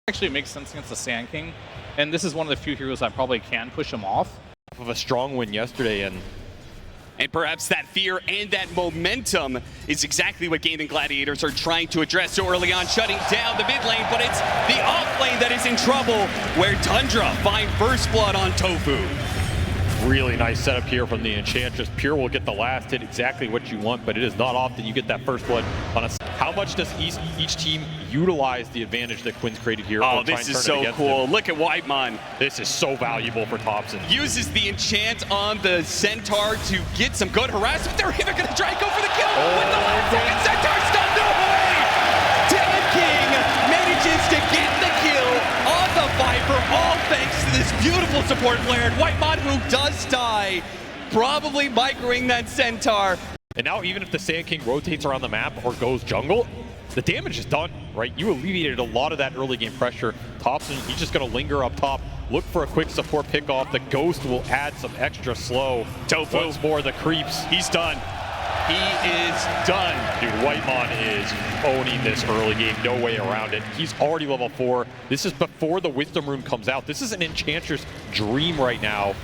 Actually makes sense against the Sand King, and this is one of the few heroes that probably can push him off. Of a strong win yesterday, and perhaps that fear and that momentum is exactly what Gaimin Gladiators are trying to address so early on, shutting down the mid lane, but it's the off lane that is in trouble, where Tundra find first blood on Tofu. really nice setup here from the Enchantress. Pure will get the last hit, exactly what you want, but it is not often you get that first blood on a... How much does each team utilize the advantage that Quinn's created here? Oh, this is so cool. Look at Whitemon. This is so valuable for Thompson. Uses the enchant on the Centaur to get some good harassment. They're even going to try and go for the kill. With the last second, Centaur stunned away. Tan King manages to get the kill on the Viper, all thanks to this beautiful support player. And Whitemon, who does die, probably microing that Centaur. And now even if the Sand King rotates around the map or goes jungle, the damage is done, right? You alleviated a lot of that early game pressure. Thompson, he's just going to linger up top, look for a quick support pickoff. The Ghost will add some extra slow. Tofu. Once more, the creeps. He's done. He is done. Dude, Whitemon is owning this early game. No way around it. He's already level 4. This is before the Wisdom Rune comes out. This is an Enchantress dream right now.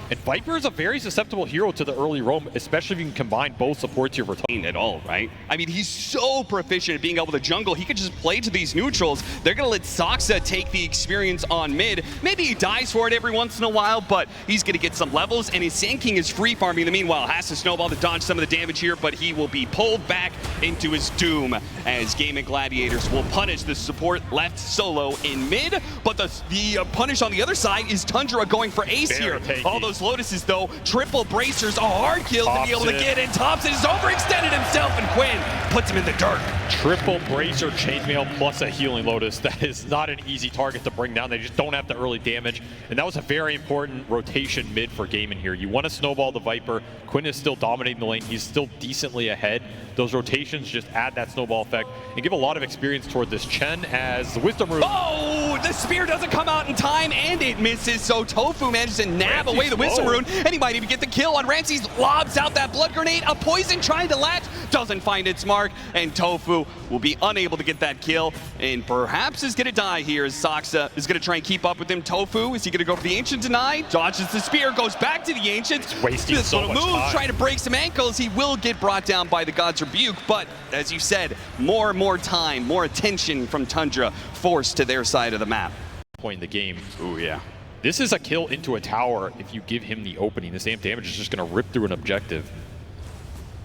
And Viper is a very susceptible hero to the early roam, especially if you can combine both supports here for Thompson. At all, right? I mean, he's so proficient at being able to jungle. He could just play to these neutrals. They're going to let Saksa take the experience on mid. Maybe he dies for it every once in a while, but he's going to get some levels, and his Sand King is free farming in the meanwhile. Has to snowball to dodge some of the damage here, but he will be pulled back into his doom as Gaimin Gladiators will punish the support left solo in mid. But the punish on the other side is Tundra going for ace here. All those Lotuses, though, triple bracers, a hard kill to be able to get in. Thompson has overextended himself, and Quinn puts him in the dirt. Triple bracer chainmail plus a healing Lotus. That is not an easy target to bring down. They just don't have the early damage. And that was a very important rotation mid for Gaimin here. You want to snowball the Viper. Quinn is still dominating the lane. He's still decently ahead. Those rotations just add that snowball effect and give a lot of experience toward this Chen as the Wisdom Rune. Oh, the spear doesn't come out in time and it misses. So Tofu manages to nab away the Wisdom Rune, and he might even get the kill on Ramses. Lobs out that blood grenade. A poison trying to latch, doesn't find its mark, and Tofu will be unable to get that kill, and perhaps is going to die here as Saksa is going to try and keep up with him. Tofu, is he going to go for the Ancient Deny? Dodges the spear, goes back to the Ancient. It's wasting this so little much move, time. trying to break some ankles. He will get brought down by the God's Rebuke, but as you said, more and more time, more attention from Tundra forced to their side of the map. Point in the game. Ooh, yeah. This is a kill into a tower if you give him the opening. This amp damage is just going to rip through an objective.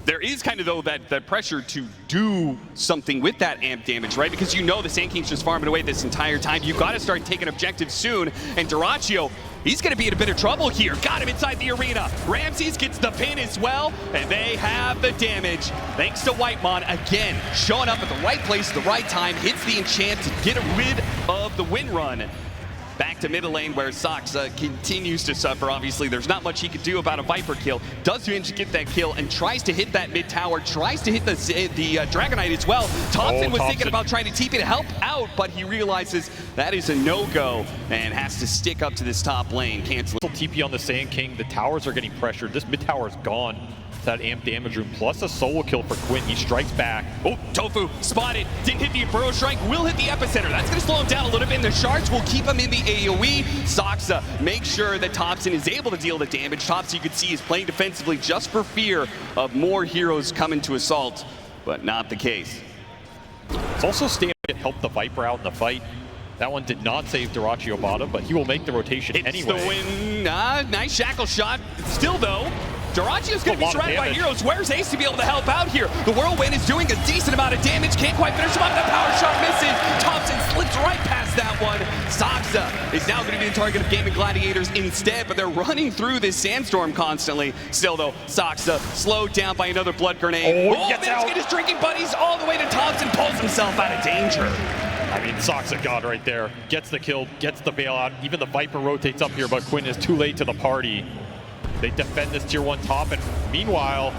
There is kind of, though, that pressure to do something with that amp damage, right? Because you know the Sand King's just farming away this entire time. You got to start taking objectives soon. And Dyrachyo, he's going to be in a bit of trouble here. Got him inside the arena. Ramses gets the pin as well, and they have the damage. Thanks to Whitemon, again, showing up at the right place at the right time, hits the enchant to get rid of the win run. Back to middle lane where Saksa continues to suffer. Obviously, there's not much he could do about a Viper kill. Does manage to get that kill and tries to hit that mid tower, tries to hit the Dragonite as well. Thompson was thinking about trying to TP to help out, but he realizes that is a no-go and has to stick up to this top lane. Cancel. TP on the Sand King. The towers are getting pressured. This mid tower is gone. That amp damage room plus a solo kill for Quinn. He strikes back. Oh, Tofu spotted. Didn't hit the Burrow Strike. Will hit the epicenter. That's going to slow him down a little bit. And the shards will keep him in the AoE. Saksa makes sure that Thompson is able to deal the damage. Thompson, you can see, is playing defensively just for fear of more heroes coming to assault, but not the case. It's also standing to help the Viper out in the fight. That one did not save Dyrachyo bottom, but he will make the rotation anyway. It's the win. Nice shackle shot. Still, though, Dyrachyo's going to be surrounded by heroes. Where's Ace to be able to help out here? The Whirlwind is doing a decent amount of damage. Can't quite finish him up. The power shot misses. Thompson slips right past that one. Saksa is now going to be the target of Gaimin Gladiators instead, but they're running through this sandstorm constantly. Still, though, Saksa slowed down by another blood grenade. Oh, managed to get his drinking buddies all the way to Thompson. Pulls himself out of danger. I mean, Saksa God right there. Gets the kill, gets the bailout. Even the Viper rotates up here, but Quinn is too late to the party. They defend this tier 1 top, and meanwhile,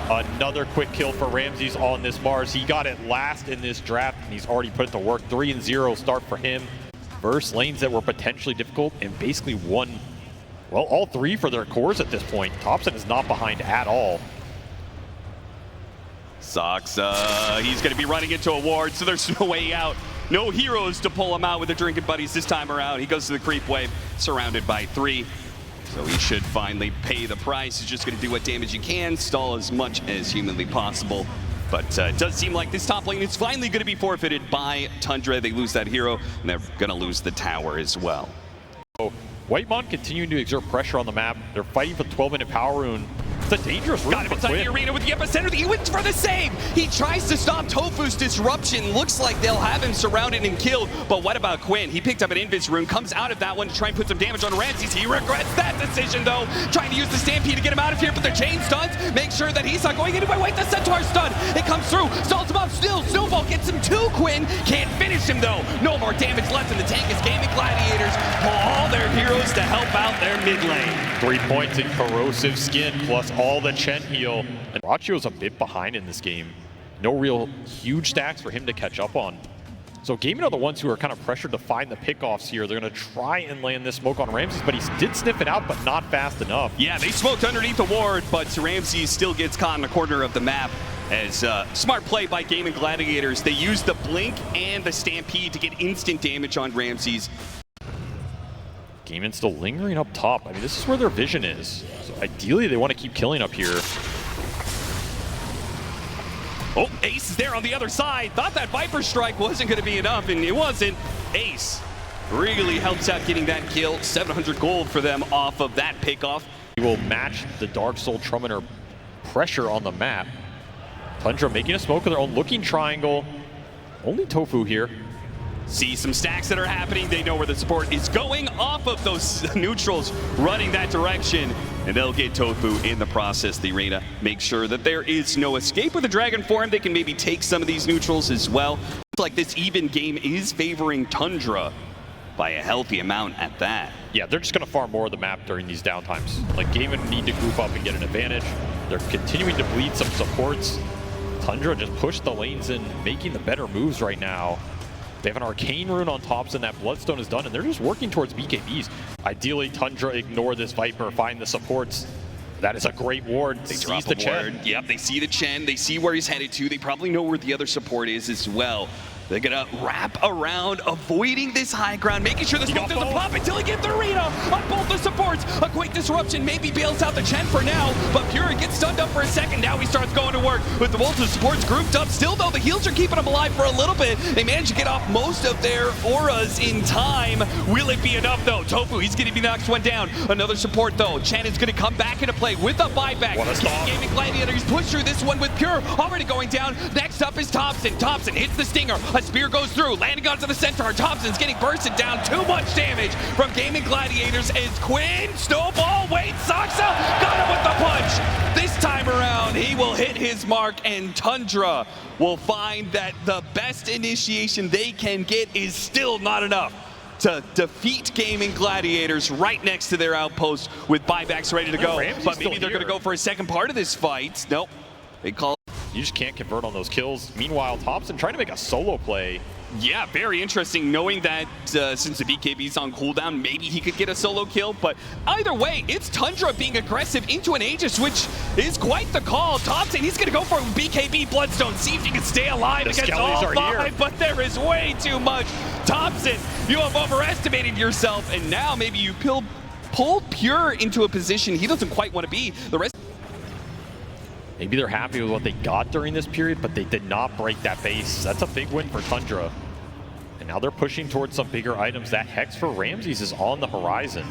another quick kill for Ramses on this Mars. He got it last in this draft, and he's already put it to work. 3-0 start for him. Versus lanes that were potentially difficult, and basically won, well, all 3 for their cores at this point. Thompson is not behind at all. Saksa, he's going to be running into a ward, so there's no way out. No heroes to pull him out with the drinking buddies this time around. He goes to the creep wave, surrounded by 3. So he should finally pay the price. He's just going to do what damage he can, stall as much as humanly possible. But it does seem like this top lane is finally going to be forfeited by Tundra. They lose that hero, and they're going to lose the tower as well. Whitemon continuing to exert pressure on the map. They're fighting for the 12-minute power rune. It's a dangerous rune. Got him inside the arena with the epicenter. He wins for the save. He tries to stop Tofu's disruption. Looks like they'll have him surrounded and killed. But what about Quinn? He picked up an invis rune, comes out of that one to try and put some damage on Ramses. He regrets that decision though. Trying to use the Stampede to get him out of here, but the chain stuns. Make sure that he's not going anywhere. Wait, the Centaur stun. It comes through. Stalls him up still. Snowball gets him too. Quinn can't finish him though. No more damage left in the tank as Gaimin Gladiators pull all their heroes to help out their mid lane. 3 points in corrosive skin plus all the Chen heal. And Rachio's a bit behind in this game. No real huge stacks for him to catch up on. So Gaimin are the ones who are kind of pressured to find the pickoffs here. They're going to try and land this smoke on Ramses, but he did sniff it out, but not fast enough. Yeah, they smoked underneath the ward, but Ramses still gets caught in the corner of the map. As smart play by Gaimin Gladiators. They used the blink and the stampede to get instant damage on Ramses. Gaimin still lingering up top. I mean, this is where their vision is. So ideally, they want to keep killing up here. Oh, Ace is there on the other side. Thought that Viper Strike wasn't going to be enough, and it wasn't. Ace really helps out getting that kill. 700 gold for them off of that pickoff. He will match the Dark Soul Trumpeter pressure on the map. Tundra making a smoke of their own, looking triangle. Only Tofu here. See some stacks that are happening. They know where the support is going off of those neutrals running that direction. And they'll get Tofu in the process. The arena make sure that there is no escape with the Dragon form. They can maybe take some of these neutrals as well. Looks like this even game is favoring Tundra by a healthy amount at that. Yeah, they're just going to farm more of the map during these downtimes. Like, Gaimin need to group up and get an advantage. They're continuing to bleed some supports. Tundra just pushed the lanes in, making the better moves right now. They have an Arcane Rune on tops and that Bloodstone is done, and they're just working towards BKBs. Ideally, Tundra ignore this Viper, find the supports. That is a great ward. They drop the Chen. Yep, they see the Chen. They see where he's headed to. They probably know where the other support is as well. They're gonna wrap around, avoiding this high ground, making sure the smoke doesn't pop until he gets the arena on both the supports. A quick disruption maybe bails out the Chen for now, but Pure gets stunned up for a second. Now he starts going to work with the multiple supports grouped up. Still though, the heals are keeping him alive for a little bit. They manage to get off most of their auras in time. Will it be enough though? Tofu, he's gonna be the next one down. Another support though. Chen is gonna come back into play with a buyback. What a stop. Gaimin Gladiators push through this one with Pure already going down. Next up is Thompson. Thompson hits the stinger. A spear goes through. Landing onto the Centaur. Thompson's getting bursted down. Too much damage from Gaimin Gladiators as Quinn, snowball, wait, Saksa got him with the punch. This time around, he will hit his mark, and Tundra will find that the best initiation they can get is still not enough to defeat Gaimin Gladiators right next to their outpost with buybacks ready to go. But maybe they're going to go for a second part of this fight. Nope. They call. You just can't convert on those kills. Meanwhile, Thompson trying to make a solo play. Yeah, very interesting knowing that since the BKB's on cooldown, maybe he could get a solo kill. But either way, it's Tundra being aggressive into an Aegis, which is quite the call. Thompson, he's going to go for BKB Bloodstone, see if he can stay alive against all five, but there is way too much. Thompson, you have overestimated yourself, and now maybe you pulled Pure into a position he doesn't quite want to be. The rest. Maybe they're happy with what they got during this period, but they did not break that base. That's a big win for Tundra. And now they're pushing towards some bigger items. That Hex for Ramses is on the horizon.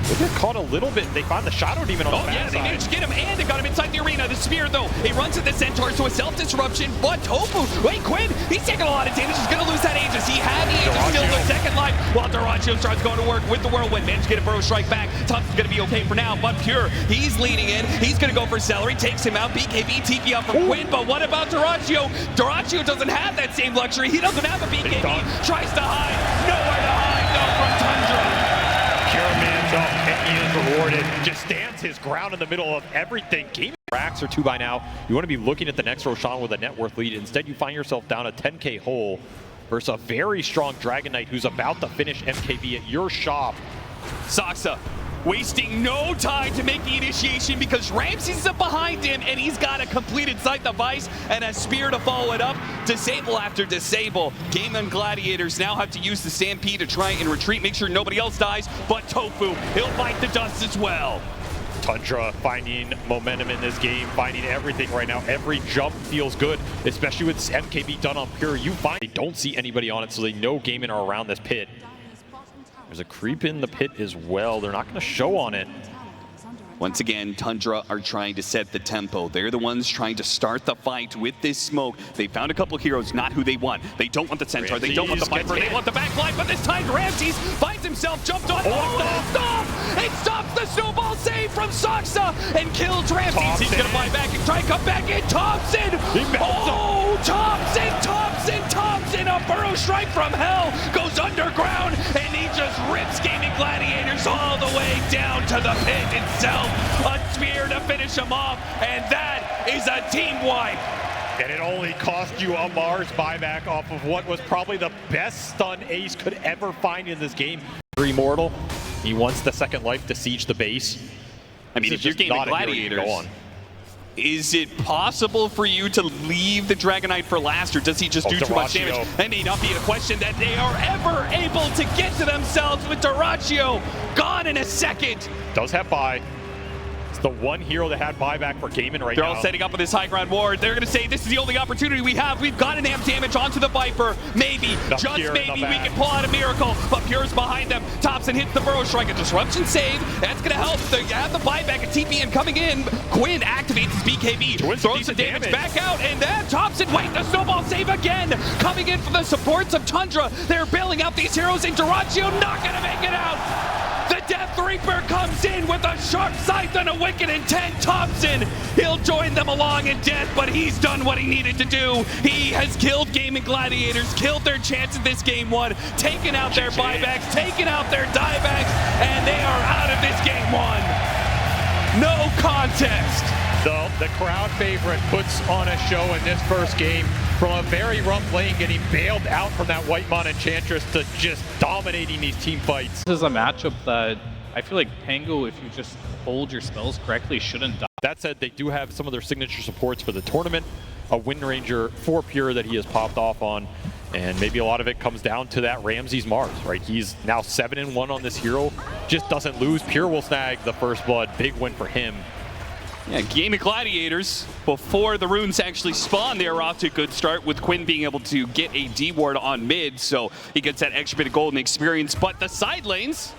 They get caught a little bit. They find the Shadow Demon on the backside. Yeah, they managed to get him, and they got him inside the arena. The Spear, though, he runs at the Centaur, so a self-disruption, but Tofu, wait, Quinn, he's taking a lot of damage. He's going to lose that Aegis. He had the Aegis still the second life, while Duraccio starts going to work with the Whirlwind. Managed to get a Burrow Strike back. Thompson's going to be okay for now, but Pure, he's leading in. He's going to go for Celery, takes him out. BKB, TP up from Quinn, but what about Duraccio? Duraccio doesn't have that same luxury. He doesn't have a BKB. Tries to hide. Nowhere to hide, though, from Tundra. Pure man's up, and he is rewarded. Just stands his ground in the middle of everything. Game racks are 2 by now. You want to be looking at the next Roshan with a net worth lead. Instead, you find yourself down a 10K hole versus a very strong Dragon Knight who's about to finish MKB at your shop. Saksa wasting no time to make the initiation because Ramsey's up behind him and he's got a completed Sight the Vice and a spear to follow it up. Disable after disable. Gaimin Gladiators now have to use the Stampede to try and retreat, make sure nobody else dies, but Tofu, he'll bite the dust as well. Tundra finding momentum in this game, finding everything right now. Every jump feels good, especially with this MKB done on Pure. You find they don't see anybody on it, so they know Gaimin are around this pit. There's a creep in the pit as well. They're not going to show on it. Once again, Tundra are trying to set the tempo. They're the ones trying to start the fight with this smoke. They found a couple of heroes, not who they want. They don't want the Centaur, Ramses they don't want the Viper, they want the backline, but this time Ramses finds himself jumped on. It stops the snowball save from Saksa and kills Ramses. He's gonna fly back and try and come back in. Thompson! Thompson! A burrow strike from hell goes underground and he just rips Gaimin Gladiators all the way down to the pit itself. A spear to finish him off, and that is a team wipe. And it only cost you a Mars buyback off of what was probably the best stun Ace could ever find in this game. Immortal, he wants the second life to siege the base. I mean, if you're Gaimin Gladiators, is it possible for you to leave the Dragon Knight for last, or does he just do too much damage? That may not be a question that they are ever able to get to themselves with Dyrachyo gone in a second. Does have buy. It's the one hero that had buyback for Gaimin right now. They're all setting up with this high ground ward. They're going to say, this is the only opportunity we have. We've got an amp damage onto the Viper. Maybe, just maybe, we can pull out a miracle. But Pure's behind them. Thompson hits the burrow strike. A disruption save. That's going to help. They have the buyback. A TPM coming in. Quinn activates his BKB. Throws the damage back out. And then Thompson, wait, the snowball save again. Coming in from the supports of Tundra. They're bailing out these heroes. And Dyrachyo not going to make it out. The Death Reaper comes in with a sharp sight and a wicked intent. Thompson, he'll join them along in death, but he's done what he needed to do. He has killed Gaimin Gladiators, killed their chance at this game one, taken out their buybacks, taken out their diebacks, and they are out of this game one. No contest. The crowd favorite puts on a show in this first game from a very rough lane, getting bailed out from that Whitemon Enchantress to just dominating these team fights. This is a matchup that I feel like Pango, if you just hold your spells correctly, shouldn't die. That said, they do have some of their signature supports for the tournament. A Wind Ranger for Pure that he has popped off on. And maybe a lot of it comes down to that Ramses Mars, right? He's now 7-1 on this hero. Just doesn't lose. Pure will snag the first blood. Big win for him. Yeah, Gaimin Gladiators, before the runes actually spawn, they are off to a good start with Quinn being able to get a D-ward on mid, so he gets that extra bit of golden experience. But the side lanes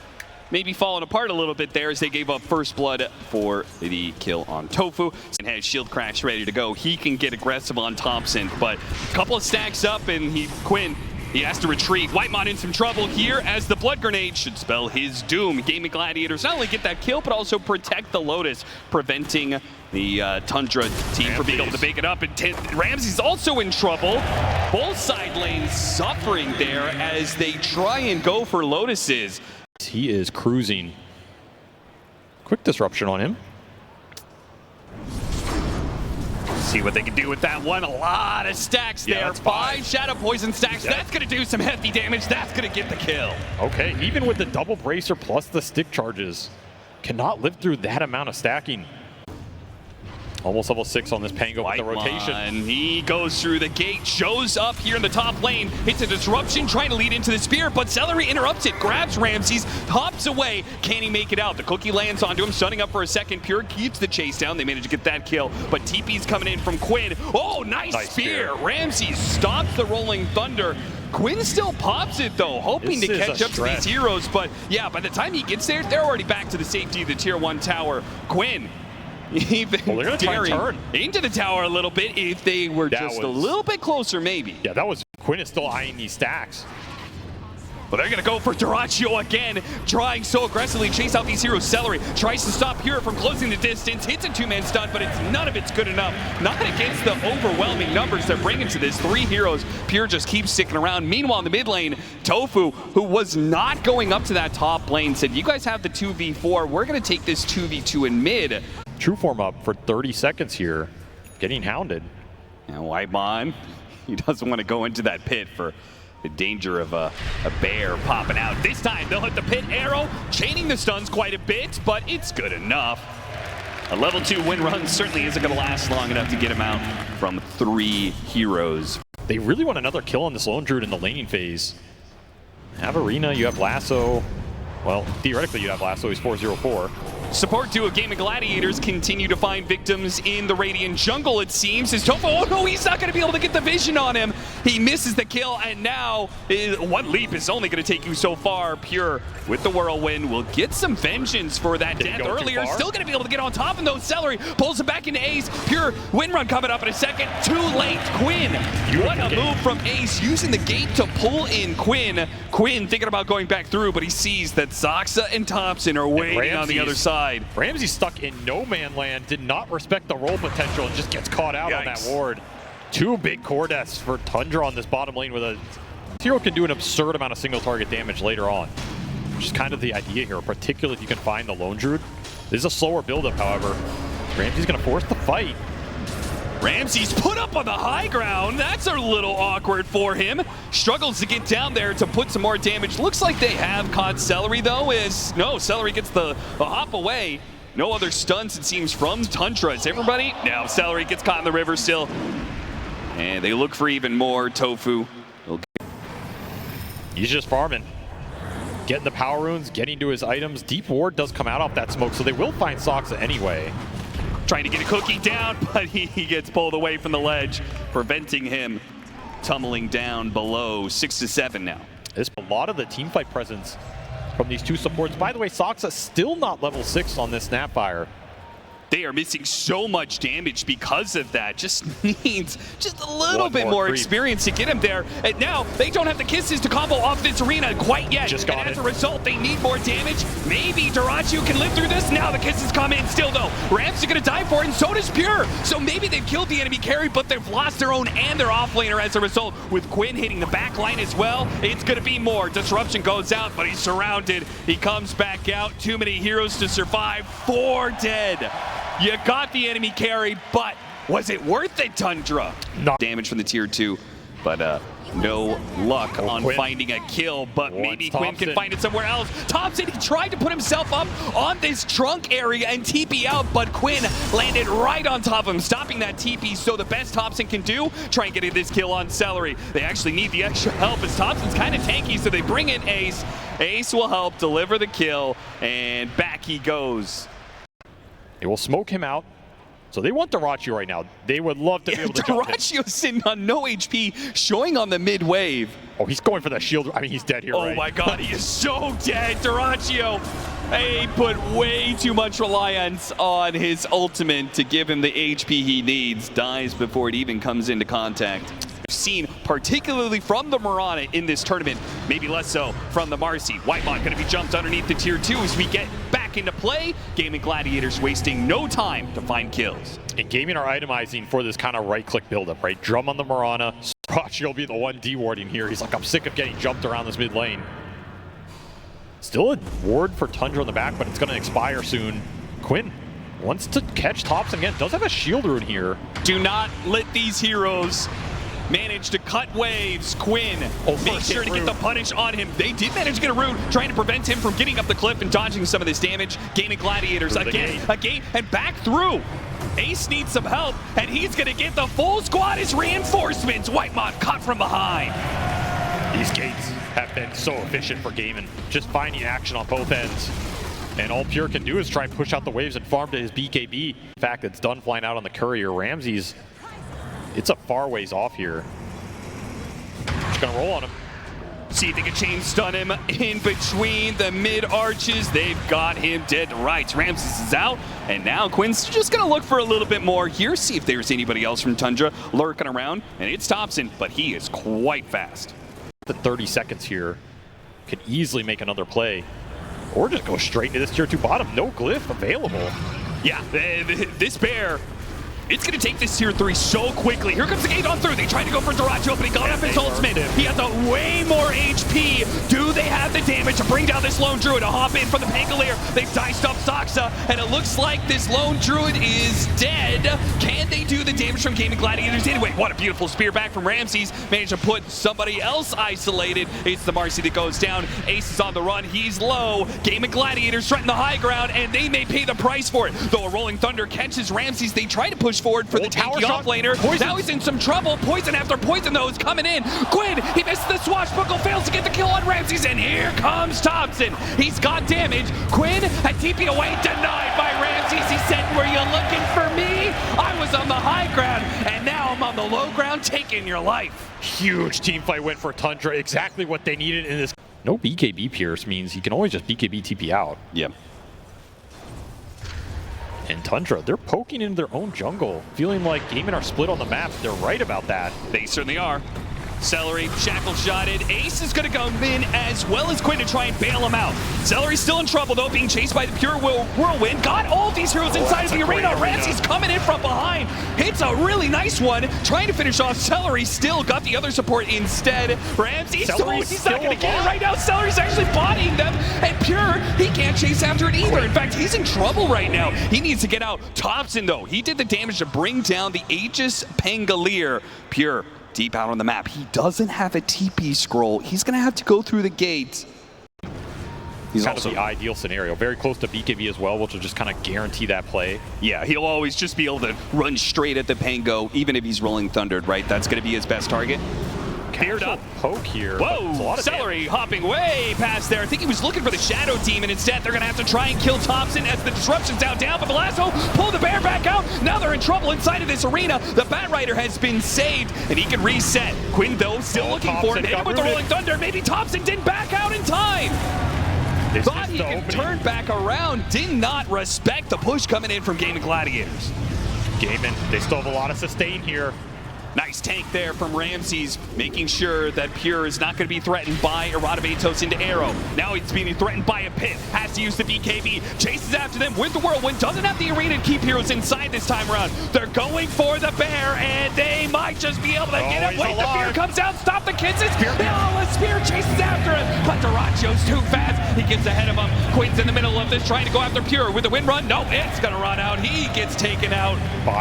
maybe falling apart a little bit there as they gave up first blood for the kill on Tofu. And has shield crash ready to go. He can get aggressive on Thompson, but a couple of stacks up and Quinn, he has to retreat. Whitemon in some trouble here as the Blood Grenade should spell his doom. Gaimin Gladiators not only get that kill, but also protect the Lotus, preventing the Tundra team from being able to make it up. And Ramsey's also in trouble. Both side lanes suffering there as they try and go for Lotuses. He is cruising. Quick disruption on him. See what they can do with that one. A lot of stacks there. That's 5 Shadow Poison stacks. Yeah. That's going to do some hefty damage. That's going to get the kill. Okay, even with the double bracer plus the stick charges, cannot live through that amount of stacking. Almost level 6 on this Pango with the rotation. He goes through the gate, shows up here in the top lane, hits a disruption, trying to lead into the spear, but Celery interrupts it, grabs Ramses, hops away. Can he make it out? The cookie lands onto him, stunning up for a second. Pure keeps the chase down. They manage to get that kill, but TP's coming in from Quinn. Oh, nice spear. Ramses stops the Rolling Thunder. Quinn still pops it though, hoping to catch up to these heroes, but yeah, by the time he gets there, they're already back to the safety of the tier 1 tower. Quinn, even daring into the tower a little bit if they were just a little bit closer maybe. Yeah, that was, Quinn is still eyeing these stacks. But they're going to go for Dyrachyo again, trying so aggressively chase out these heroes. Celery tries to stop Pure from closing the distance, hits a 2-man stun, but none of it's good enough. Not against the overwhelming numbers they're bringing to this. 3 heroes, Pure just keeps sticking around. Meanwhile, in the mid lane, Tofu, who was not going up to that top lane, said, you guys have the 2v4, we're going to take this 2v2 in mid. True form up for 30 seconds here, getting hounded. And Whitemon, he doesn't want to go into that pit for The danger of a bear popping out. This time they'll hit the pit arrow, chaining the stuns quite a bit, but it's good enough. A level 2 win run certainly isn't going to last long enough to get him out from 3 heroes. They really want another kill on this Lone Druid in the laning phase. You have Arena, you have Lasso. Well, theoretically you'd have Lasso, he's 4-0-4. Support duo Gaimin Gladiators continue to find victims in the Radiant jungle, it seems. As Tofu, oh no, he's not going to be able to get the vision on him. He misses the kill, and now one leap is only going to take you so far. Pure, with the Whirlwind, will get some vengeance for that death earlier. Still going to be able to get on top of those. Celery pulls him back into Ace. Pure, win run coming up in a second. Too late, Quinn. What a move from Ace, using the gate to pull in Quinn. Quinn thinking about going back through, but he sees that Zoxa and Thompson are waiting on the other side. Ramsey's stuck in no man land, did not respect the roll potential, and just gets caught out on that ward. 2 big core deaths for Tundra on this bottom lane with a hero can do an absurd amount of single target damage later on. Which is kind of the idea here, particularly if you can find the Lone Druid. This is a slower buildup, however. Ramsey's gonna force the fight. Ramsey's put up on the high ground. That's a little awkward for him. Struggles to get down there to put some more damage. Looks like they have caught Celery, though. No, Celery gets the hop away. No other stuns, it seems, from Tundra. Is everybody? Now Celery gets caught in the river still. And they look for even more. Tofu. He's just farming. Getting the power runes, getting to his items. Deep ward does come out off that smoke, so they will find Zoxa anyway. Trying to get a cookie down, but he gets pulled away from the ledge, preventing him tumbling down below. 6-7 now. There's a lot of the teamfight presence from these 2 supports. By the way, Zoxa still not level 6 on this Snapfire. They are missing so much damage because of that. Just needs just a little bit more experience to get him there. And now they don't have the kisses to combo off this arena quite yet. And as a result, they need more damage. Maybe Dyrachyo can live through this. Now the kisses come in still, though. Rams are going to die for it, and so does Pure. So maybe they've killed the enemy carry, but they've lost their own and their offlaner as a result. With Quinn hitting the back line as well, it's going to be more. Disruption goes out, but he's surrounded. He comes back out. Too many heroes to survive. 4 dead. You got the enemy carry, but was it worth it, Tundra? No. Damage from the tier 2, but no luck on finding a kill, but maybe Quinn can find it somewhere else. Thompson, he tried to put himself up on this trunk area and TP out, but Quinn landed right on top of him, stopping that TP. So the best Thompson can do, try and get this kill on Celery. They actually need the extra help as Thompson's kind of tanky, so they bring in Ace. Ace will help deliver the kill, and back he goes. They will smoke him out. So they want Dyrachyo right now. They would love to be able to jump in. Dyrachyo's sitting on no HP, showing on the mid wave. Oh, he's going for the shield. I mean, he's dead here, right? Oh my god, he is so dead. Dyrachyo, he put way too much reliance on his ultimate to give him the HP he needs. Dies before it even comes into contact. Seen particularly from the Mirana in this tournament, maybe less so from the Marcy. Whitemon going to be jumped underneath the tier 2 as we get back into play. Gaimin Gladiators wasting no time to find kills. And Gaimin are itemizing for this kind of right-click buildup, right? Drum on the Mirana. Dyrachyo will be the one dewarding here. He's like, I'm sick of getting jumped around this mid lane. Still a ward for Tundra on the back, but it's going to expire soon. Quinn wants to catch Thompson again. Does have a shield rune here. Do not let these heroes manage to cut waves. Quinn, make sure to get the punish on him. They did manage to get a rune, trying to prevent him from getting up the cliff and dodging some of this damage. Gaimin Gladiators again, a gate, and back through. Ace needs some help, and he's going to get the full squad as reinforcements. Whitemon caught from behind. These gates have been so efficient for Gaimin, just finding action on both ends. And all Pure can do is try and push out the waves and farm to his BKB. In fact, it's done flying out on the courier. Ramsey's, it's a far ways off here. Just gonna roll on him. See if they can chain stun him in between the mid arches. They've got him dead to rights. Ramses is out, and now Quinn's just gonna look for a little bit more here, see if there's anybody else from Tundra lurking around. And it's Thompson, but he is quite fast. The 30 seconds here could easily make another play, or just go straight into this tier 2 bottom. No glyph available. Yeah, this bear It's going to take this tier 3 so quickly. Here comes the gate on through. They tried to go for Duracho, but he got up his ultimate. He has a way more HP. Do they have the damage to bring down this Lone Druid to hop in from the Pangolier? They've diced up Saksa, and it looks like this Lone Druid is dead. Can they do the damage from Gaimin Gladiators anyway? What a beautiful spear back from Ramses. Managed to put somebody else isolated. It's the Marcy that goes down. Ace is on the run. He's low. Gaimin Gladiators threaten the high ground, and they may pay the price for it. Though a Rolling Thunder catches Ramses, they try to push forward for the tanky offlaner. Now he's in some trouble. Poison after poison, though, is coming in. Quinn, he misses the swashbuckle, fails to get the kill on Ramses, and here comes Thompson. He's got damage. Quinn had TP away, denied by Ramses. He said, were you looking for me? I was on the high ground, and now I'm on the low ground, taking your life. Huge team fight win for Tundra. Exactly what they needed in this. No BKB Pierce means he can always just BKB TP out. Yeah. And Tundra, they're poking into their own jungle, feeling like Gaimin are split on the map. They're right about that. They certainly are. Celery, shackle shotted. Ace is going to go in as well as Quinn to try and bail him out. Celery's still in trouble though, being chased by the pure whirlwind. Got all these heroes inside of the arena. Ramsey's coming in from behind. Hits a really nice one. Trying to finish off Celery. Still got the other support instead. Ramsey, he's not going to get it right now. Celery's actually bodying them. And Pure, he can't chase after it either. In fact, he's in trouble right now. He needs to get out. Thompson though, he did the damage to bring down the Aegis Pangolier. Pure deep out on the map. He doesn't have a TP scroll. He's going to have to go through the gate. He's kind also of the ideal scenario. Very clear to BKB as well, which will just kind of guarantee that play. Yeah, he'll always just be able to run straight at the Pango, even if he's rolling Thundered, right? That's going to be his best target. Cleared up. Poke here. Whoa, Celery hopping way past there. I think he was looking for the Shadow Demon. Instead, they're going to have to try and kill Thompson as the disruption's down. But Velasco pulled the bear back out. Now they're in trouble inside of this arena. The Bat Rider has been saved, and he can reset. Quinn, though, still looking for it. Hit him with the Rolling Thunder. Maybe Thompson didn't back out in time. Thought he could turn back around. Did not respect the push coming in from Gaimin Gladiators. Gaimin, they still have a lot of sustain here. Nice tank there from Ramses, making sure that Pure is not going to be threatened by Erodivatos into Arrow. Now he's being threatened by a pit, has to use the BKB, chases after them with the Whirlwind, doesn't have the arena to keep heroes inside this time around. They're going for the bear, and they might just be able to get him. Wait, the Fear comes out, stop the kisses. The Spear chases after him, but Duracio's too fast. He gets ahead of him. Quinn's in the middle of this, trying to go after Pure with the wind run. No, it's going to run out. He gets taken out.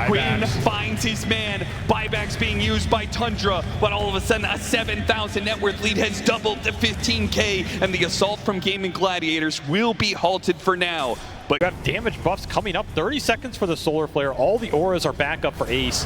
Quinn finds his man. Buybacks being used by Tundra, but all of a sudden a 7,000 net worth lead has doubled to 15K, and the assault from Gaimin Gladiators will be halted for now. But you have damage buffs coming up. 30 seconds for the Solar Flare. All the auras are back up for Ace.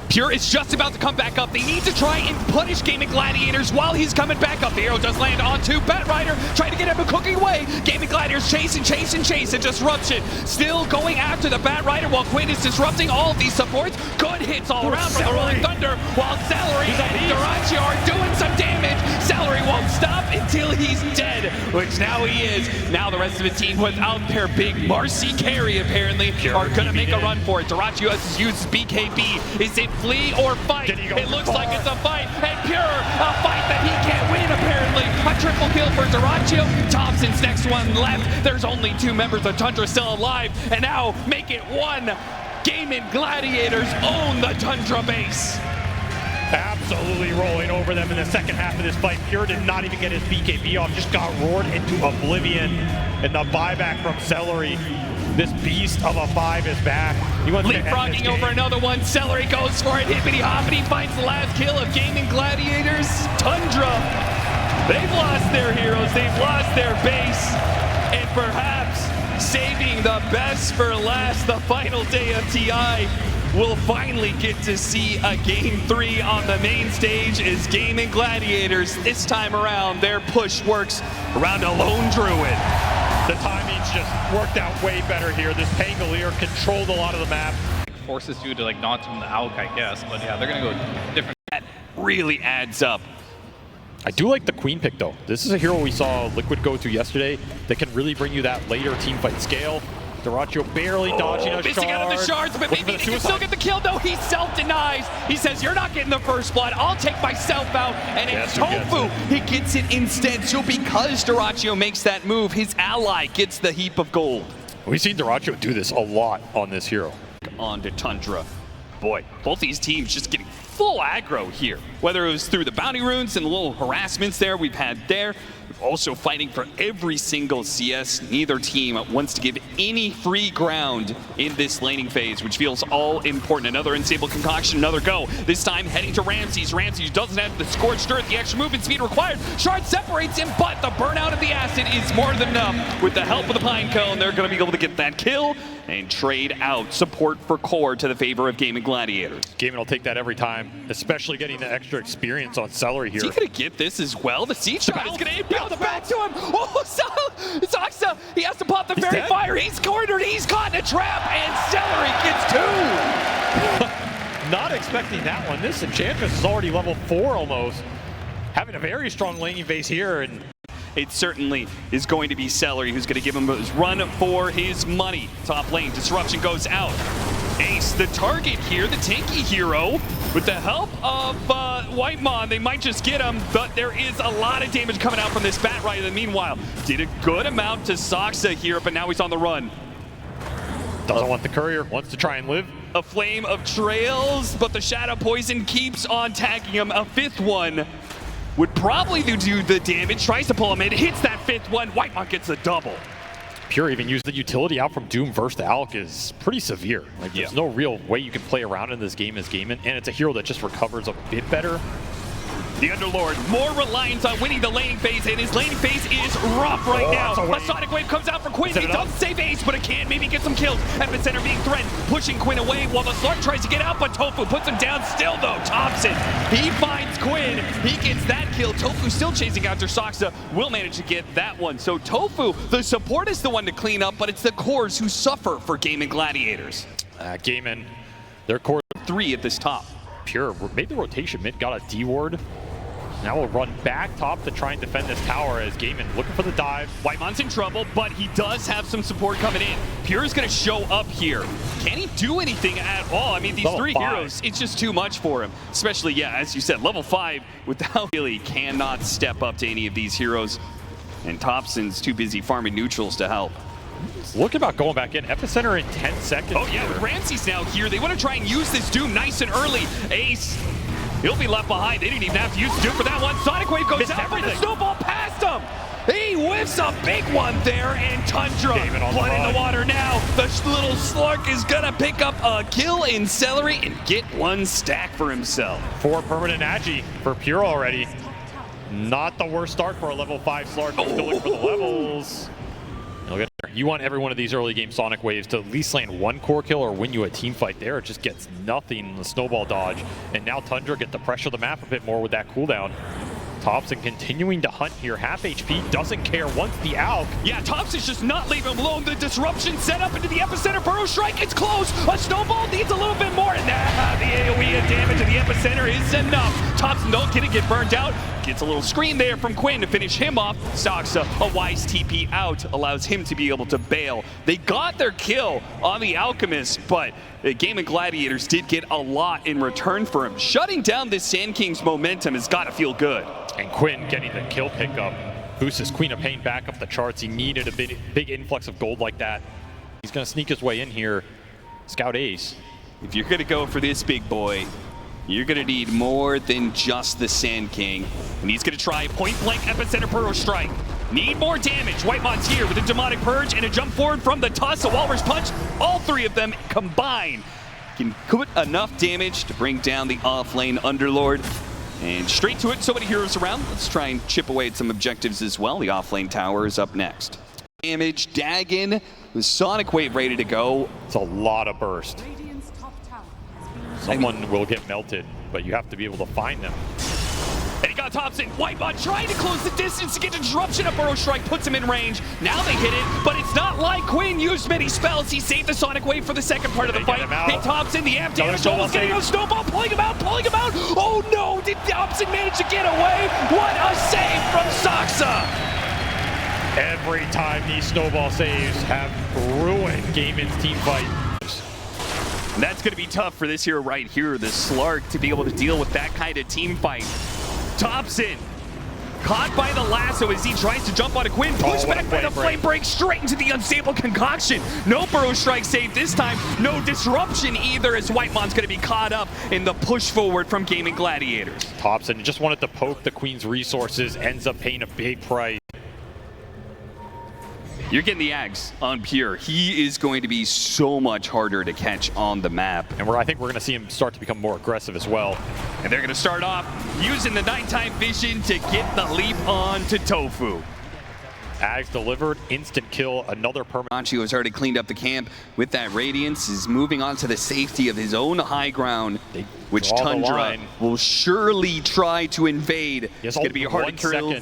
Pure is just about to come back up. They need to try and punish Gaimin Gladiators while he's coming back up. The arrow does land onto Bat Rider, trying to get him cooking away. Gaimin Gladiators chase and disruption. Still going after the Bat Rider while Quinn is disrupting all of these supports. Good hits all around from the Rolling Thunder, while Celery and Duraccio are doing some damage. Celery won't stop until he's dead, which now he is. Now the rest of the team without their big Marcy carry apparently are going to make a run for it. Duraccio has used his BKB. Is it flee or fight? It looks like it's a fight, and Pure, a fight that he can't win apparently. A triple kill for Duraccio. Thompson's next one left. There's only 2 members of Tundra still alive, and now make it 1. Gaimin Gladiators own the Tundra base. Absolutely rolling over them in the second half of this fight. Pure did not even get his BKB off, just got roared into oblivion. And the buyback from Celery. This beast of a 5 is back. He wants leapfrogging over another one. Celery goes for it. Hippity hoppity finds the last kill of Gaimin Gladiators. Tundra. They've lost their heroes. They've lost their base. And perhaps saving the best for last, the final day of TI. We'll finally get to see a Game 3 on the main stage as Gaimin Gladiators. This time around, their push works around a Lone Druid. The timing's just worked out way better here. This Pangolier controlled a lot of the map. Forces you to like not from the Alk, I guess, but yeah, they're gonna go different. That really adds up. I do like the Queen pick though. This is a hero we saw Liquid go to yesterday that can really bring you that later teamfight scale. Duraccio barely dodging a shard. Missing out on the shards, but maybe he can still get the kill. No, he self-denies. He says, you're not getting the first blood. I'll take myself out. And it's Tofu. He gets it instead. So because Duraccio makes that move, his ally gets the heap of gold. We've seen Duraccio do this a lot on this hero. On to Tundra. boy, both these teams just getting full aggro here. Whether it was through the bounty runes and the little harassments there we've had there, also fighting for every single CS. Neither team wants to give any free ground in this laning phase, which feels all important. Another unstable concoction, another go. This time heading to Ramses. Ramses doesn't have the scorched earth, the extra movement speed required. Shard separates him, but the burnout of the acid is more than enough. With the help of the Pine Cone, they're going to be able to get that kill and trade out support for core to the favor of Gaimin Gladiators. Gaimin will take that every time, especially getting the extra experience on Celery here. Is he going to get this as well? The siege shot is going to bounce back to him. Oh, Zoxa, he has to pop the fairy fire. He's cornered, he's caught in a trap, and Celery gets 2. Not expecting that one. This Enchantress is already level 4 almost. Having a very strong laning phase here, and it certainly is going to be Celery who's going to give him his run for his money. Top lane, Disruption goes out. Ace, the target here, the tanky hero. With the help of Whitemon, they might just get him, but there is a lot of damage coming out from this Bat Rider. Meanwhile, did a good amount to Zoxa here, but now he's on the run. Doesn't want the courier, wants to try and live. A flame of trails, but the Shadow Poison keeps on tagging him. A 5th one would probably do the damage, tries to pull him in, hits that 5th one, Whitemon gets a double. Pure even used the utility out from Doom versus the Alk is pretty severe. Like, there's no real way you can play around in this game as Gaimin, and it's a hero that just recovers a bit better. The Underlord, more reliance on winning the laning phase, and his laning phase is rough right now. A Sonic Wave comes out for Quinn. He doesn't save Ace, but it can maybe get some kills. Epicenter being threatened, pushing Quinn away while the Slug tries to get out, but Tofu puts him down still, though. Thompson, he finds Quinn. He gets that kill. Tofu still chasing after Zoxa, will manage to get that one. So Tofu, the support is the one to clean up, but it's the cores who suffer for Gaimin Gladiators. Gaimin, their core 3 at this top. Pure made the rotation mid, got a D-ward. Now we'll run back top to try and defend this tower as Gaimin looking for the dive. Whitemon's in trouble, but he does have some support coming in. Pure's going to show up here. Can he do anything at all? I mean, these level 3 heroes, it's just too much for him. Especially, yeah, as you said, level 5 without really cannot step up to any of these heroes. And Thompson's too busy farming neutrals to help. Look about going back in. Epicenter in 10 seconds. Oh, yeah, with Ramses now here. They want to try and use this Doom nice and early. Ace, he'll be left behind. They didn't even have to use Doom for that one. Sonic Wave goes out, but the snowball past him. He whiffs a big one there, and Tundra, blood in the water now. The little Slurk is going to pick up a kill in Celery and get 1 stack for himself. 4 permanent Agi for Pure already. Not the worst start for a level 5 Slurk. Still looking for the levels. You want every one of these early game Sonic Waves to at least land 1 core kill or win you a team fight there. It just gets nothing in the snowball dodge. And now Tundra get to pressure the map a bit more with that cooldown. Thompson continuing to hunt here. Half HP, doesn't care, wants the Alk. Yeah, Thompson's just not leaving him alone. The disruption set up into the epicenter. Burrow Strike, it's close. A snowball needs a little bit more. And the AoE damage to the epicenter is enough. Thompson don't get burned out. Gets a little screen there from Quinn to finish him off. Zoxa, a wise TP out, allows him to be able to bail. They got their kill on the Alchemist, but the Gaimin Gladiators did get a lot in return for him. Shutting down this Sand King's momentum has got to feel good. And Quinn getting the kill pickup. Boosts his Queen of Pain back up the charts. He needed a big influx of gold like that. He's going to sneak his way in here. Scout Ace. If you're going to go for this big boy, you're going to need more than just the Sand King. And he's going to try point-blank Epicenter Burrow Strike. Need more damage. Whitemon's here with a Demonic Purge and a jump forward from the Tuss, a Walrus Punch. All 3 of them combined can put enough damage to bring down the off-lane Underlord. And straight to it, so many heroes around. Let's try and chip away at some objectives as well. The off-lane tower is up next. Damage, Dagon, with Sonic Wave ready to go. It's a lot of burst. Someone will get melted, but you have to be able to find them. And he got Thompson. Whitemon trying to close the distance to get the disruption. A Burrow Strike puts him in range. Now they hit it, but it's not like Quinn used many spells. He saved the Sonic Wave for the second part of the fight. Hey, Thompson, the amp damage almost getting a snowball, pulling him out. Oh no, did Thompson manage to get away? What a save from Zoxa! Every time these snowball saves have ruined Gaimin's team fight. And that's going to be tough for this hero right here, the Slark, to be able to deal with that kind of team fight. Thompson caught by the lasso as he tries to jump on a Quinn, pushed back by the flame break straight into the unstable concoction. No burrow strike save this time, no disruption either, as Whitemon's going to be caught up in the push forward from Gaimin Gladiators. Thompson just wanted to poke the Queen's resources, ends up paying a big price. You're getting the Ags on Pure. He is going to be so much harder to catch on the map. And I think we're going to see him start to become more aggressive as well. And they're going to start off using the nighttime vision to get the leap on to Tofu. Ags delivered, instant kill, another permanent. Dyrachyo has already cleaned up the camp with that Radiance, is moving on to the safety of his own high ground, which Tundra will surely try to invade. It's going to be hard to kill.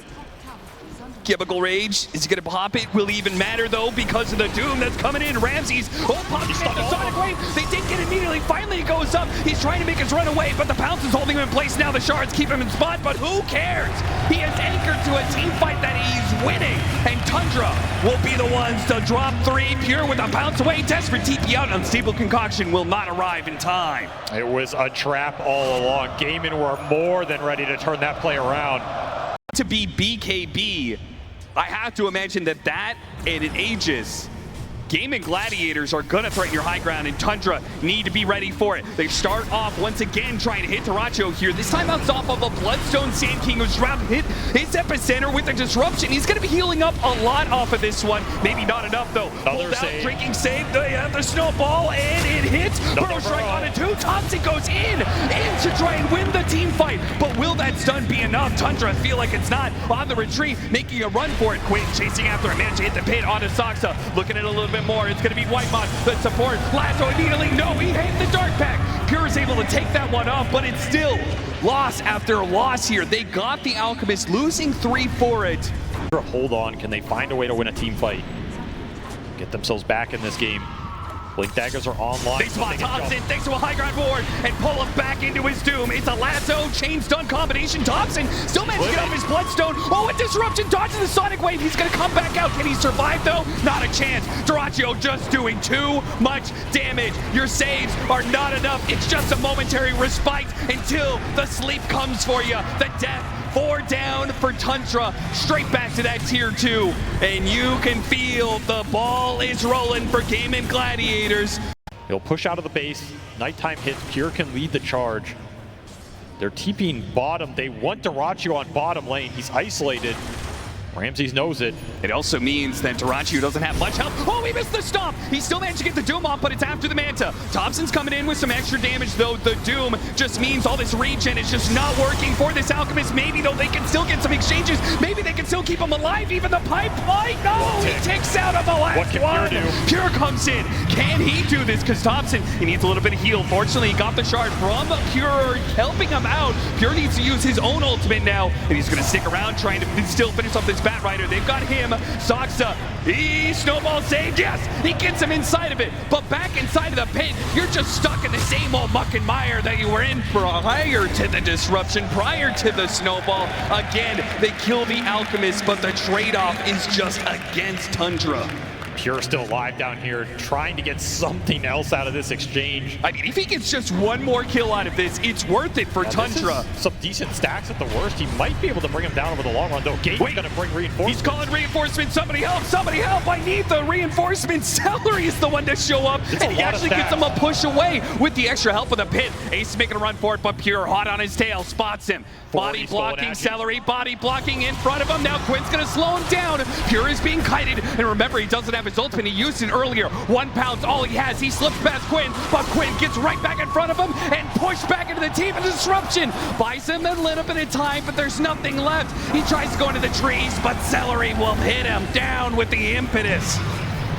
Chemical Rage, is he going to pop it? Will it even matter though because of the Doom that's coming in? Ramses, popping the Sonic Wave. They did get immediately. Finally it goes up. He's trying to make his run away, but the Pounce is holding him in place now. The Shards keep him in spot, but who cares? He is anchored to a team fight that he's winning, and Tundra will be the ones to drop 3. Pure with a Pounce away. Desperate TP out. Unstable Concoction will not arrive in time. It was a trap all along. Gaimin were more than ready to turn that play around. To be BKB, I have to imagine that and an Aegis, Gaimin Gladiators are going to threaten your high ground, and Tundra need to be ready for it. They start off once again trying to hit Dyrachyo here. This time it's off of a Bloodstone Sand King who's dropped hit his epicenter with the disruption. He's going to be healing up a lot off of this one. Maybe not enough though. Hold out, drinking save, the snowball, and it hits. Burrow strike on it too. Thompson goes in to try and win the team fight. But will that stun be enough? Tundra feel like it's not. On the retreat, making a run for it. Quinn chasing after it. Managed to hit the pit onto Soxa. Looking at it a little bit more. It's going to be Whitemon, the support. Lasso immediately. No, he hit the Dark Pack. Pure is able to take that one off, but it's still loss after loss here. They got the Alchemist, losing 3 for it. Hold on. Can they find a way to win a team fight? Get themselves back in this game. Blink daggers are online. They spot Thompson thanks to a high ground board and pull him back into his doom. It's a lasso, chain stun combination. Thompson still managed to get off his Bloodstone. Oh, a disruption, dodges the Sonic Wave. He's going to come back out. Can he survive though? Not a chance. Dyrachyo just doing too much damage. Your saves are not enough. It's just a momentary respite until the sleep comes for you. The death. 4 down for Tundra, straight back to that tier 2, and you can feel the ball is rolling for Gaimin Gladiators. He'll push out of the base, nighttime hits, Pure can lead the charge. They're TPing bottom, they want Dyrachyo on bottom lane, he's isolated. Ramses knows it. It also means that Dyrachyo doesn't have much health. Oh, he missed the stomp! He still managed to get the Doom off, but it's after the Manta. Thompson's coming in with some extra damage, though. The Doom just means all this regen is just not working for this Alchemist. Maybe, though, they can still get some exchanges. Maybe they can still keep him alive. Even the pipeline. No, he takes out of the last what can one. Pure do? Pure comes in. Can he do this? Because Thompson, he needs a little bit of heal. Fortunately, he got the shard from Pure, helping him out. Pure needs to use his own ultimate now, and he's going to stick around trying to still finish off this Bat Rider. They've got him. Soxa, he snowball saved. Yes, he gets him inside of it. But back inside of the pit, you're just stuck in the same old muck and mire that you were in prior to the disruption, prior to the snowball. Again, they kill the Alchemist, but the trade-off is just against Tundra. Pure still alive down here, trying to get something else out of this exchange. I mean, if he gets just one more kill out of this, it's worth it for Tundra. Some decent stacks at the worst. He might be able to bring him down over the long run, though. Gaimin's going to bring reinforcements. He's calling reinforcements. Somebody help! Somebody help! I need the reinforcements. Celery is the one to show up, and he actually gets him a push away with the extra help of the pit. Ace is making a run for it, but Pure hot on his tail, spots him. Body blocking, Celery, body blocking in front of him. Now Quinn's going to slow him down. Pure is being kited, and remember, he doesn't have his ultimate. He used it earlier. 1 pound, all he has. He slips past Quinn, but Quinn gets right back in front of him and pushed back into the team. A disruption buys him a little bit of time, but there's nothing left. He tries to go into the trees, but Celery will hit him down with the impetus.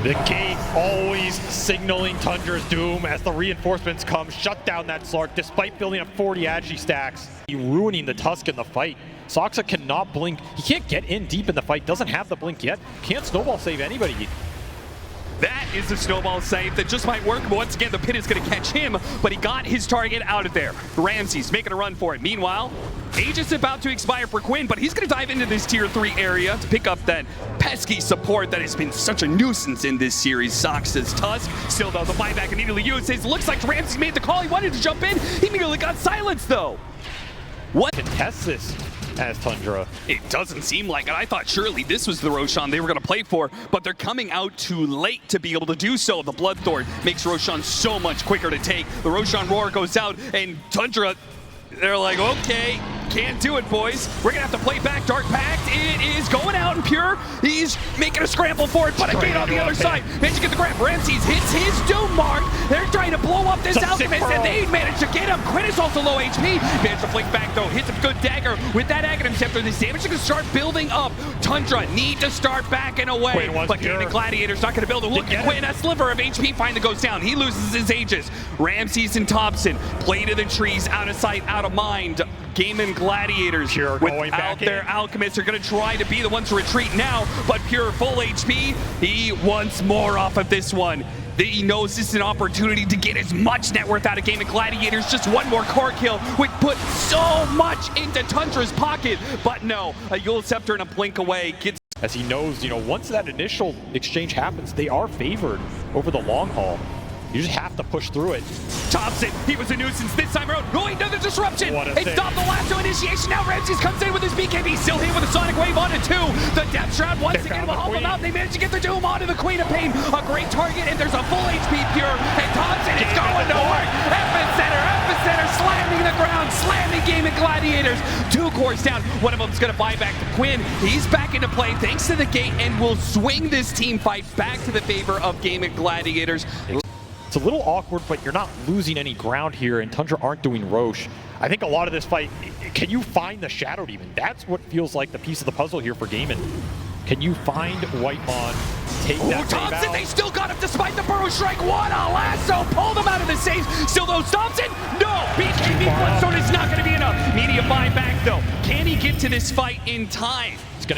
The gate always signaling Tundra's doom as the reinforcements come, shut down that Slark despite building up 40 Agi stacks. Ruining the Tusk in the fight. Soxa cannot blink. He can't get in deep in the fight, doesn't have the blink yet. Can't snowball save anybody. That is the snowball save that just might work, but once again, the pit is going to catch him, but he got his target out of there. Ramses making a run for it. Meanwhile, Aegis is about to expire for Quinn, but he's going to dive into this tier 3 area to pick up that pesky support that has been such a nuisance in this series. Soxa's Tusk, still though, the buyback immediately uses. Looks like Ramses made the call. He wanted to jump in. He immediately got silenced though. What? Contest this as Tundra. It doesn't seem like it. I thought surely this was the Roshan they were going to play for, but they're coming out too late to be able to do so. The Bloodthorn makes Roshan so much quicker to take. The Roshan Roar goes out, and Tundra, they're like, okay, can't do it, boys. We're going to have to play back Dark Pact. It is going out in Pure. He's making a scramble for it, but a gate on the other side. Managed to get the grab. Ramses hits his Doom Mark. They're trying to blow up this Alchemist, and they managed to get him. Quinn is also low HP. Managed to flick back, though. Hits a good dagger with that Aghanim Scepter. This damage is going to start building up. Tundra need to start backing away. But Gaimin Gladiators not going to build a look at Quinn. A sliver of HP finally goes down. He loses his Aegis. Ramses and Thompson play to the trees, out of sight, out of mind. Gaimin Gladiators without their Alchemists are going to try to be the ones to retreat now, but Pure full HP. He wants more off of this one. He knows this is an opportunity to get as much net worth out of Gaimin Gladiators. Just one more core kill would put so much into Tundra's pocket, but no, a Yule Scepter and a blink away gets. As he knows, once that initial exchange happens, they are favored over the long haul. You just have to push through it. Thompson, he was a nuisance this time around. Oh, another disruption. It stopped the lasso initiation. Now Ramses comes in with his BKB. Still here with a Sonic Wave onto 2. The Death Shroud once again will help him out. They managed to get the Doom onto the Queen of Pain. A great target, and there's a full HP Pure. And Thompson is going to work. Epicenter slamming the ground, slamming Gaimin Gladiators. 2 cores down. One of them's going to buy back to Quinn. He's back into play thanks to the gate, and will swing this team fight back to the favor of Gaimin Gladiators. It's a little awkward, but you're not losing any ground here, and Tundra aren't doing Roche. I think a lot of this fight, can you find the Shadow Demon? That's what feels like the piece of the puzzle here for Gaimin. Can you find Whitemon, take that Thompson, out? they still got him despite the Burrow Strike. What a lasso! Pulled him out of the saves. Still though, Thompson, no! BKB Bloodstone is not going to be enough. Media buyback though. Can he get to this fight in time?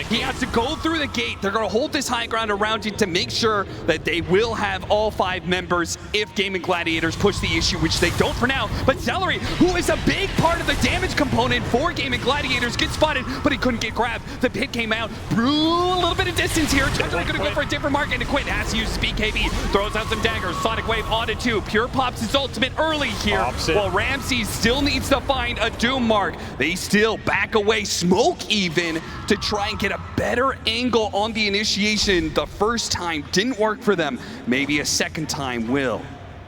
He has to go through the gate. They're going to hold this high ground around it to make sure that they will have all 5 members if Gaimin Gladiators push the issue, which they don't for now. But Celery, who is a big part of the damage component for Gaimin Gladiators, gets spotted, but he couldn't get grabbed. The pit came out. Brew a little bit of distance here. Tundra going to go for a different mark, and Quinn has to use his BKB. Throws out some daggers. Sonic Wave onto 2. Pure pops his ultimate early here. While Ramses still needs to find a Doom mark. They still back away, smoke even, to try and get a better angle on the initiation. The first time didn't work for them. Maybe a second time will.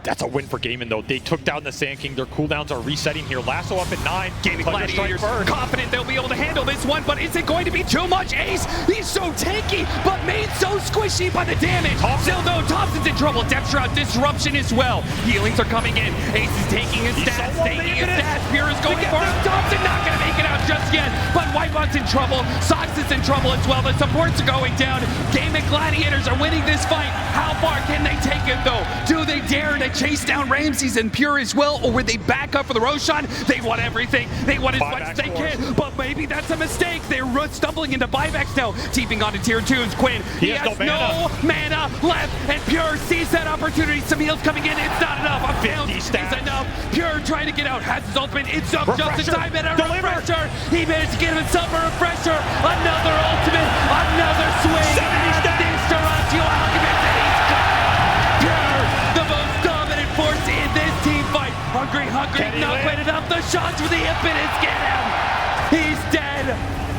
That's a win for Gaimin, though. They took down the Sand King. Their cooldowns are resetting here. Lasso up at 9. Gaimin Gladiators confident they'll be able to handle this one, but is it going to be too much? Ace, he's so tanky, but made so squishy by the damage. Still though, Thompson's in trouble. Depth Shroud disruption as well. Healings are coming in. Ace is taking his stats, Pure is going for him. Thompson not going to make it out just yet, but Whitemon's in trouble. Sox is in trouble as well. The supports are going down. Gaimin Gladiators are winning this fight. How far can they take it though? Do they dare to chase down Ramses and Pure as well, or would they back up for the Roshan? They want everything. They want as much as they can, but maybe that's a mistake. They're stumbling into buybacks now. Teeping onto tier 2's Quinn. He has no mana left, and Pure sees that opportunity. Some heals coming in. It's not enough. A bounce is enough. Pure trying to get out. Has his ultimate. It's up just in time, and a refresher. He managed to get himself a refresher. Another ultimate. Another swing. This Duratio Alchemist, and he's got it. Pure, the most dominant force in this team fight. Hungry, not quite enough. The shots with the impetus get him. He's dead.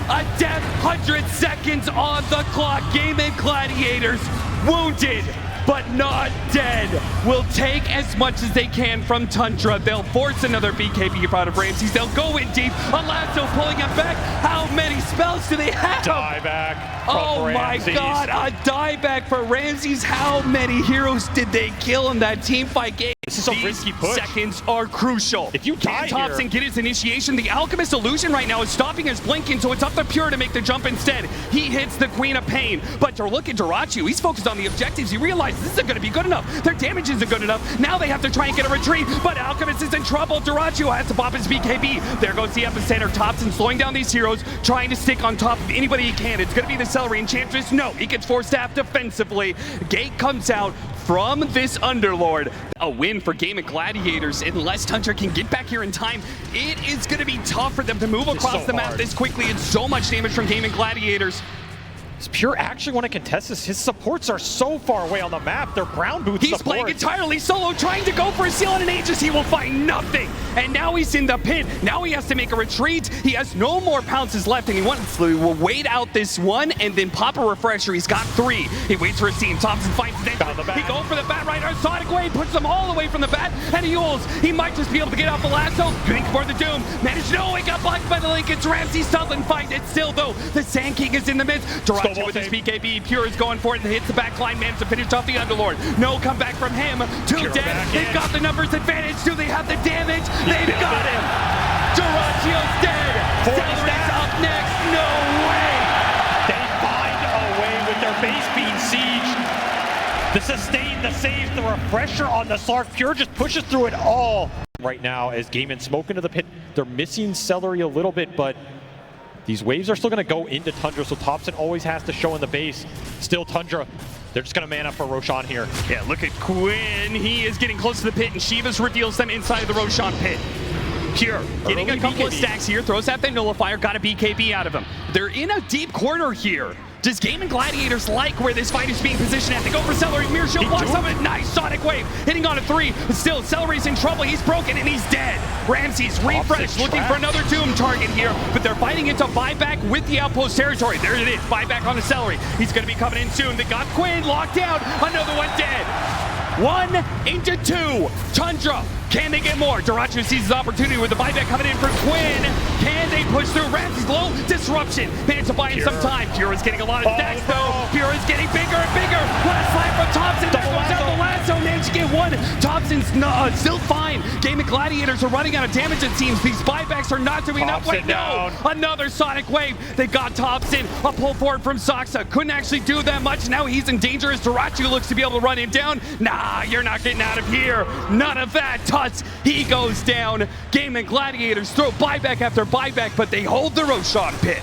A death, 100 seconds on the clock. Gaimin Gladiators wounded, but not dead. Will take as much as they can from Tundra. They'll force another BKB out of Ramses. They'll go in deep. A lasso pulling him back. How many spells do they have? Dieback. Oh my god, a dieback for Ramses. How many heroes did they kill in that team fight game? This is a risky push. Seconds are crucial. If you die Thompson here, get his initiation, the Alchemist illusion right now is stopping his blinking, so it's up to Pure to make the jump instead. He hits the Queen of Pain, but to look at Durachu, he's focused on the objectives. He realizes this isn't going to be good enough. Their damage isn't good enough. Now they have to try and get a retreat, but Alchemist is in trouble. Durachu has to pop his BKB. There goes the epicenter. Thompson slowing down these heroes, trying to stick on top of anybody he can. It's going to be the Celery Enchantress. No, he gets forced staff defensively. Gate comes out from this Underlord. A win for Gaimin Gladiators. Unless Tundra can get back here in time, it is going to be tough for them to move across the map this quickly, and so much damage from Gaimin Gladiators. Does Pure actually want to contest this? His supports are so far away on the map. They're brown boots He's playing entirely solo, trying to go for a seal on an Aegis. He will find nothing. And now he's in the pit. Now he has to make a retreat. He has no more pounces left, and he will wait out this one and then pop a refresher. He's got 3. He waits for his team. Thompson finds the He goes for the bat right now. Sonic Wave puts them all away from the bat, and he ults. He might just be able to get off the lasso. Going for the Doom. Managed no, he got blocked by the link. It's Ramsey. Sutherland finds it still, though. The Sand King is in the midst. Durachi with his BKB. Pure is going for it and hits the back line. Managed to finish off the Underlord. No comeback from him. 2 dead. They've got the numbers advantage. Do they have the damage? They've got him. Durachio's dead. Celery's up next. No way. They find a way with their base being sieged. The sustain, the save, the refresher on the Slark. Pure just pushes through it all right now as Gaimin smoke into the pit. They're missing Celery a little bit, but these waves are still going to go into Tundra, so Thompson always has to show in the base. Still Tundra. They're just going to man up for Roshan here. Yeah, look at Quinn. He is getting close to the pit, and Shivas reveals them inside of the Roshan pit. Pure getting a couple of stacks here, throws out the nullifier, got a BKB out of him. They're in a deep corner here. Does Gaimin Gladiators like where this fight is being positioned at? They go for Celery. Mirror Shield blocks of it. Nice Sonic Wave. Hitting on a 3. But still, Celery's in trouble. He's broken and he's dead. Ramsey's refresh, looking for another Doom target here. But they're fighting into buyback with the outpost territory. There it is. Buyback on the Celery. He's going to be coming in soon. They got Quinn locked down. Another one dead. 1 into 2. Tundra. Can they get more? Durachio sees his opportunity with the buyback coming in for Quinn. Can they push through? Ramsey's low. Disruption. Managed to buy in some time. Pure is getting a lot of stacks though. Pure is getting bigger and bigger. Last slam from Thompson. There goes out the lasso. Managed to get 1. Thompson's still fine. Gaimin Gladiators are running out of damage it seems. These buybacks are not doing enough. Wait, no. Another Sonic Wave. They got Thompson. A pull forward from Soxa. Couldn't actually do that much. Now he's in danger as Durachio looks to be able to run him down. Nah, you're not getting out of here. None of that. He goes down. Gaimin Gladiators throw buyback after buyback, but they hold the Roshan pit.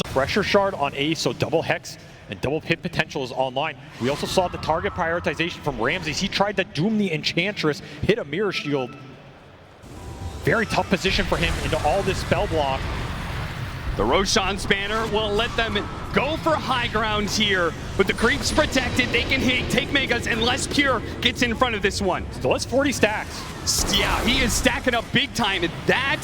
Pressure shard on Ace, so double Hex and double pit potential is online. We also saw the target prioritization from Ramses. He tried to doom the Enchantress, hit a mirror shield. Very tough position for him into all this spell block. The Roshan Spanner will let them go for high ground here. With the creeps protected, they can take Megas unless Pure gets in front of this one. Still has 40 stacks. Yeah, he is stacking up big time. And that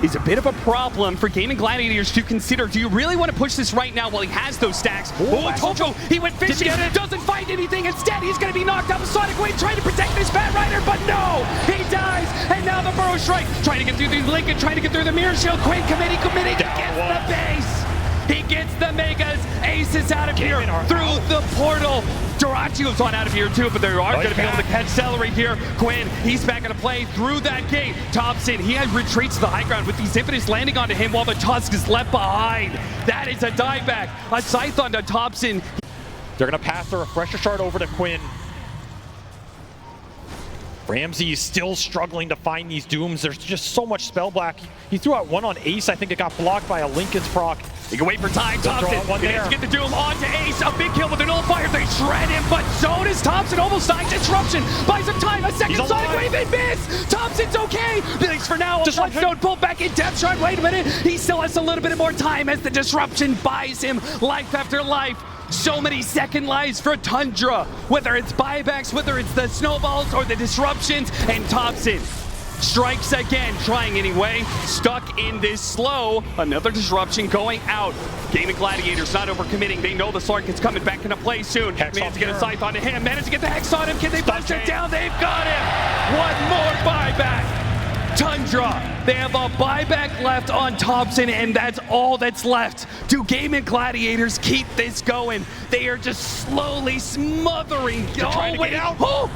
is a bit of a problem for Gaimin Gladiators to consider. Do you really want to push this right now while he has those stacks? Oh, Tojo, he went fishing, doesn't find anything. Instead, he's going to be knocked out. Sonic Wave trying to protect this Bat Rider, but no, he dies. And now the Burrow Strike, trying to get through the Lincoln, trying to get through the Mirror Shield. Quinn committing, he gets the base. He gets the Megas. Ace is out of here through the portal. Durachio's on out of here too, but they are going to be able to catch Celery here. Quinn, he's back into play through that gate. Thompson, he has retreats to the high ground with these Impetus landing onto him while the Tusk is left behind. That is a dieback. A Scythe onto Thompson. They're going to pass the refresher shard over to Quinn. Ramsey is still struggling to find these Dooms. There's just so much spell black. He threw out 1 on Ace. I think it got blocked by a Lincoln's proc. He can wait for time. Thompson needs to get the Doom onto Ace. A big kill with a nullifier. They shred him, but so does Thompson. Almost died. Disruption. Buys some time. A second Sonic Wave and miss. Thompson's okay. Thanks for now. Disruption pulled back in depth shot. Wait a minute. He still has a little bit more time as the disruption buys him life after life. So many second lives for Tundra, whether it's buybacks, whether it's the snowballs or the disruptions, and Thompson strikes again, trying anyway, stuck in this slow. Another disruption going out. Gaimin Gladiators not overcommitting. They know the Slark is coming back into play soon. Managed to get a Scythe onto him, managed to get the Hex on him. Can they bust it down? They've got him. One more buyback. Tundra, they have a buyback left on Thompson, and that's all that's left. Do Gaimin Gladiators keep this going? They are just slowly smothering. Trying to get out.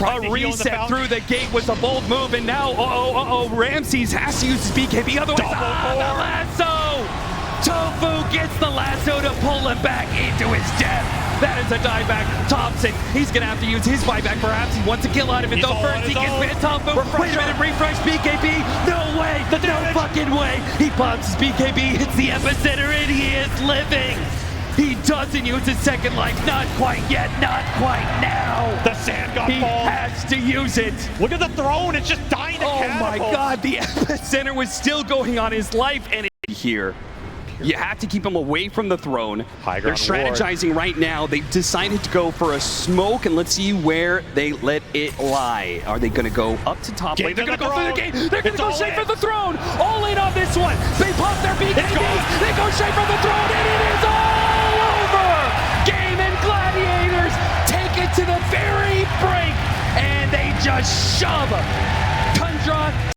A reset through the gate was a bold move, and now, Ramses has to use his BKB, otherwise, the lasso! Tofu gets the lasso to pull him back into his death. That is a dieback. Thompson, he's going to have to use his buyback. Perhaps he wants a kill out of it, though. First, he gets bit. Tofu, wait a minute, refresh BKB. No way, no fucking way. He pops his BKB, hits the epicenter, and he is living. He doesn't use his second life. Not quite yet, not quite now. The sand got He has to use it. Look at the throne, it's just dying to catapult. My God, the epicenter was still going on his life, and here. You have to keep them away from the throne. High They're ground ward. strategizing right now. They decided to go for a smoke, and let's see where they let it lie. Are they going to go up to top lane? They're going to go through the gate. They're going to go straight for the throne. All in on this one. They pop their BKBs. They go straight for the throne, and it is all over. Gaimin Gladiators take it to the very brink, and they just shove Tundra